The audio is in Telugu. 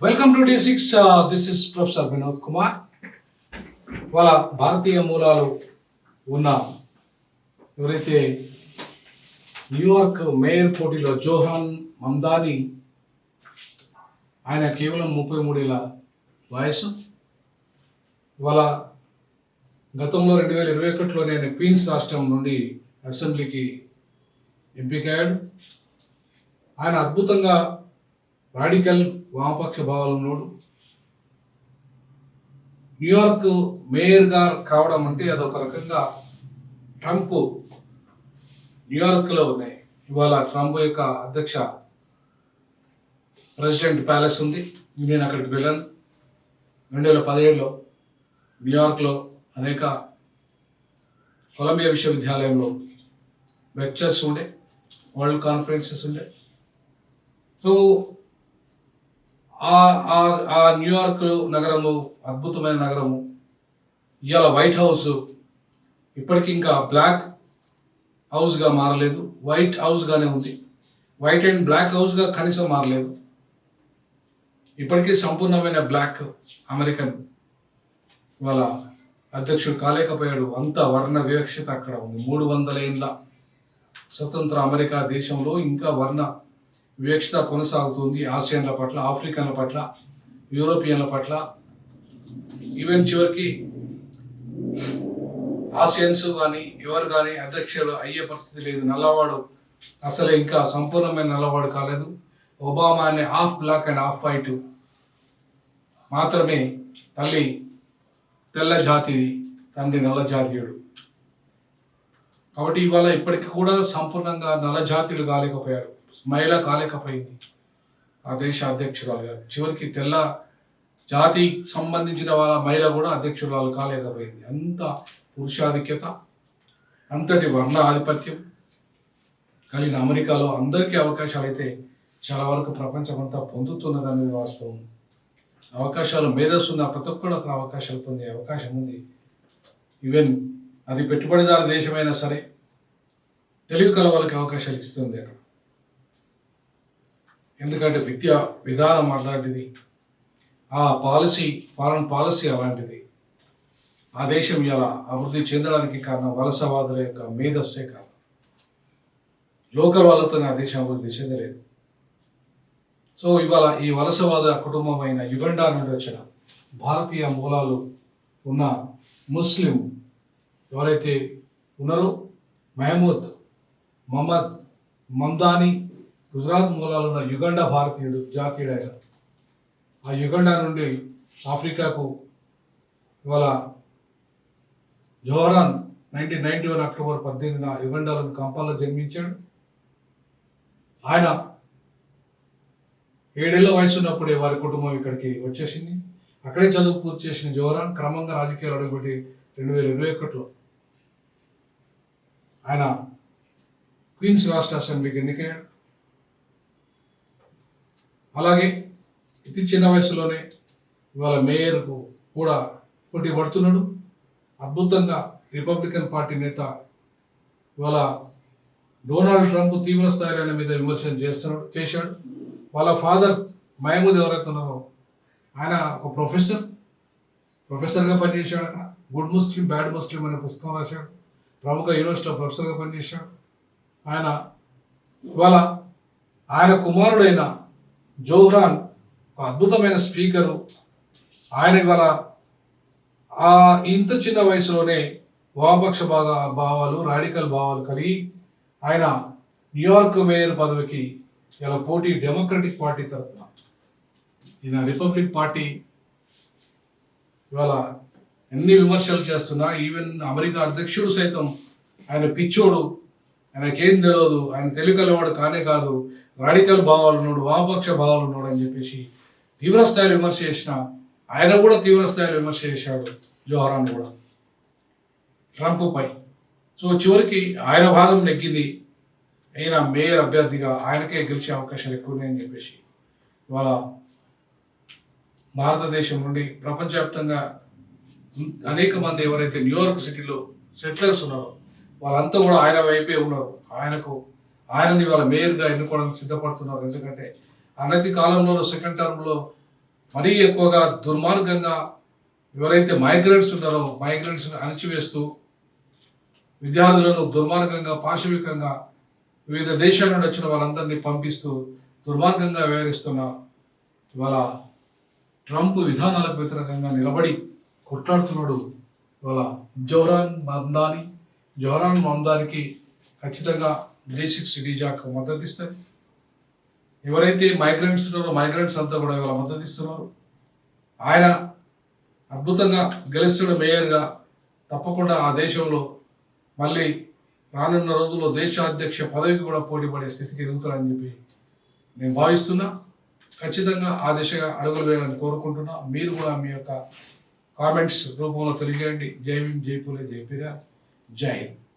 Welcome to D6. This is professor Vinod Kumar. వాళ్ళ భారతీయ మూలాలు ఉన్న ఎవరైతే న్యూయార్క్ మేయర్ పోటీలో జోహ్రాన్ మమ్దాని, ఆయన కేవలం 33 ఏళ్ళ వయసు. వాళ్ళ గతంలో 2021లోనే ఆయన క్వీన్స్ రాష్ట్రం నుండి అసెంబ్లీకి ఎంపికయ్యాడు. ఆయన అద్భుతంగా రాడికల్ వామపక్ష భావాలు ఉన్నాడు. న్యూయార్క్ మేయర్గా కావడం అంటే అదొక రకంగా ట్రంప్ న్యూయార్క్లో ఉన్నాయి. ఇవాళ ట్రంప్ యొక్క అధ్యక్ష ప్రెసిడెంట్ ప్యాలెస్ ఉంది. నేను అక్కడికి వెళ్ళాను. 2017లో న్యూయార్క్లో అనేక కొలంబియా విశ్వవిద్యాలయంలో లెక్చర్స్ ఉండే, వరల్డ్ కాన్ఫరెన్సెస్ ఉండే. సో ఆ న్యూయార్క్ నగరము అద్భుతమైన నగరము. ఇవాళ వైట్ హౌస్ ఇప్పటికీ ఇంకా బ్లాక్ హౌస్గా మారలేదు, వైట్ హౌస్గానే ఉంది. వైట్ అండ్ బ్లాక్ హౌస్గా కనీసం మారలేదు. ఇప్పటికీ సంపూర్ణమైన బ్లాక్ అమెరికన్ ఇవాళ అధ్యక్షుడు కాలేకపోయాడు. అంత వర్ణ వివక్షత అక్కడ ఉంది. 300 ఏళ్ళ స్వతంత్ర అమెరికా దేశంలో ఇంకా వర్ణ వివక్షత కొనసాగుతుంది. ఆసియన్ల పట్ల, ఆఫ్రికన్ల పట్ల, యూరోపియన్ల పట్ల, ఈవెన్ చివరికి ఆసియన్స్ కానీ ఎవరు కానీ అధ్యక్షుడు అయ్యే పరిస్థితి లేదు. నల్లవాడు అసలు ఇంకా సంపూర్ణమైన నల్లవాడు కాలేదు. ఒబామా అనే half black and half white మాత్రమే. తల్లి తెల్ల జాతి, తండ్రి నల్ల జాతీయుడు. కాబట్టి ఇవాళ ఇప్పటికి కూడా సంపూర్ణంగా నల్ల జాతీయుడు కాలేకపోయాడు, మహిళ కాలేకపోయింది ఆ దేశ అధ్యక్షురాలుగా. చివరికి తెల్ల జాతి సంబంధించిన వాళ్ళ మహిళ కూడా అధ్యక్షురాలు కాలేకపోయింది. అంత పురుషాధిక్యత, అంతటి వర్ణ ఆధిపత్యం కలిగిన అమెరికాలో అందరికీ అవకాశాలు అయితే చాలా వరకు ప్రపంచమంతా పొందుతున్నది అనేది వాస్తవం. అవకాశాలు మేధస్సున్న ప్రతి ఒక్కరు అక్కడ అవకాశాలు పొందే అవకాశం ఉంది. ఈవెన్ అది పెట్టుబడిదారు దేశమైనా సరే తెలుగు కల వాళ్ళకి అవకాశాలు ఇస్తుంది అక్కడ. ఎందుకంటే విద్యా విధానం అలాంటిది, ఆ పాలసీ, ఫారెన్ పాలసీ అలాంటిది. ఆ దేశం ఇలా అభివృద్ధి చెందడానికి కారణం వలసవాదుల యొక్క మేధస్సే కారణం. లోకల్ వాళ్ళతోనే ఆ దేశం అభివృద్ధి చెందలేదు. సో ఇవాళ ఈ వలసవాద కుటుంబమైన యుగండా నుండి వచ్చిన భారతీయ మూలాలు ఉన్న ముస్లిం ఎవరైతే ఉన్నారో మహమూద్ మహమ్మద్ మమ్దాని, గుజరాత్ మూలాలు ఉన్న యుగండా భారతీయుడు, జాతీయుడైన. ఆ యుగండా నుండి ఆఫ్రికాకు ఇవాళ జోహ్రాన్ 1991 అక్టోబర్ 18న యుగండాలోని కంపాల్లో జన్మించాడు. ఆయన 7 ఏళ్ల వయసు ఉన్నప్పుడే వారి కుటుంబం ఇక్కడికి వచ్చేసింది. అక్కడే చదువు పూర్తి చేసిన జోహ్రాన్ క్రమంగా రాజకీయాలు అడుగుపెట్టి 2021లో ఆయన క్వీన్స్ రాష్ట్ర అసెంబ్లీకి ఎన్నికయ్యాడు. అలాగే అతి చిన్న వయసులోనే ఇవాళ మేయర్కు కూడా పోటీ పడుతున్నాడు. అద్భుతంగా రిపబ్లికన్ పార్టీ నేత ఇవాళ డొనాల్డ్ ట్రంప్ తీవ్ర స్థాయిలో ఆయన మీద విమర్శలు చేశాడు. వాళ్ళ ఫాదర్ మహమూద్ ఎవరైతే ఉన్నారో ఆయన ఒక ప్రొఫెసర్గా పనిచేశాడు. అక్కడ గుడ్ ముస్లిం బ్యాడ్ ముస్లిం అనే పుస్తకం రాశాడు. ప్రముఖ యూనివర్సిటీలో ప్రొఫెసర్గా పనిచేశాడు. ఆయన ఇవాళ ఆయన కుమారుడైన జోహ్రాన్ ఒక అద్భుతమైన స్పీకరు. ఆయన ఇవాళ ఇంత చిన్న వయసులోనే వామపక్ష భావాలు, రాడికల్ భావాలు కలిగి ఆయన న్యూయార్క్ మేయర్ పదవికి ఇలా పోటీ డెమోక్రటిక్ పార్టీ తరఫున. ఈయన రిపబ్లిక్ పార్టీ ఇవాళ ఎన్ని విమర్శలు చేస్తున్నా, ఈవెన్ అమెరికా అధ్యక్షుడు సైతం ఆయన పిచ్చోడు, ఆయనకేం తెలియదు, ఆయన తెలుగులవాడు కానే కాదు, రాడికల్ భావాలు ఉన్నాడు, వామపక్ష భావాలు ఉన్నాడు అని చెప్పేసి తీవ్రస్థాయిలో విమర్శ చేసిన ఆయన కూడా తీవ్రస్థాయిలో విమర్శ చేశాడు జోహ్రాన్ కూడా ట్రంప్ పై. సో చివరికి ఆయన వాదం నెగ్గింది. ఆయన మేయర్ అభ్యర్థిగా ఆయనకే గెలిచే అవకాశాలు ఎక్కువ ఉన్నాయని చెప్పేసి ఇవాళ భారతదేశం నుండి ప్రపంచవ్యాప్తంగా అనేక మంది ఎవరైతే న్యూయార్క్ సిటీలో సెటిలర్స్ ఉన్నారో వాళ్ళంతా కూడా ఆయన వైపే ఉన్నారు. ఆయనని వాళ్ళ మేయర్గా ఎన్నుకోవడానికి సిద్ధపడుతున్నారు. ఎందుకంటే అనతి కాలంలో సెకండ్ టర్మ్లో మరీ ఎక్కువగా దుర్మార్గంగా ఎవరైతే మైగ్రెంట్స్ ఉన్నారో మైగ్రెంట్స్ని అణిచివేస్తూ విద్యార్థులను దుర్మార్గంగా పాశవికంగా వివిధ దేశాల నుండి వచ్చిన వాళ్ళందరినీ పంపిస్తూ దుర్మార్గంగా వ్యవహరిస్తున్న ఇవాళ ట్రంప్ విధానాలకు వ్యతిరేకంగా నిలబడి కొట్లాడుతున్నాడు ఇవాళ జోహరాన్ మమ్దానికి ఖచ్చితంగా J6 డీజాకు మద్దతు ఇస్తారు. ఎవరైతే మైగ్రెంట్స్ ఉన్నారో మైగ్రెంట్స్ అంతా కూడా ఇవాళ మద్దతు ఇస్తున్నారు. ఆయన అద్భుతంగా గెలుస్తున్న మేయర్గా తప్పకుండా ఆ దేశంలో మళ్ళీ రానున్న రోజుల్లో దేశాధ్యక్ష పదవికి కూడా పోటీ పడే స్థితికి ఎదుగుతారని చెప్పి నేను భావిస్తున్నా. ఖచ్చితంగా ఆ దిశగా అడుగులు వేయాలని కోరుకుంటున్నా. మీరు కూడా మీ యొక్క కామెంట్స్ రూపంలో తెలియజేయండి. జై భీమ్, జై పూలే, జై పెరియార్, జై హింద్.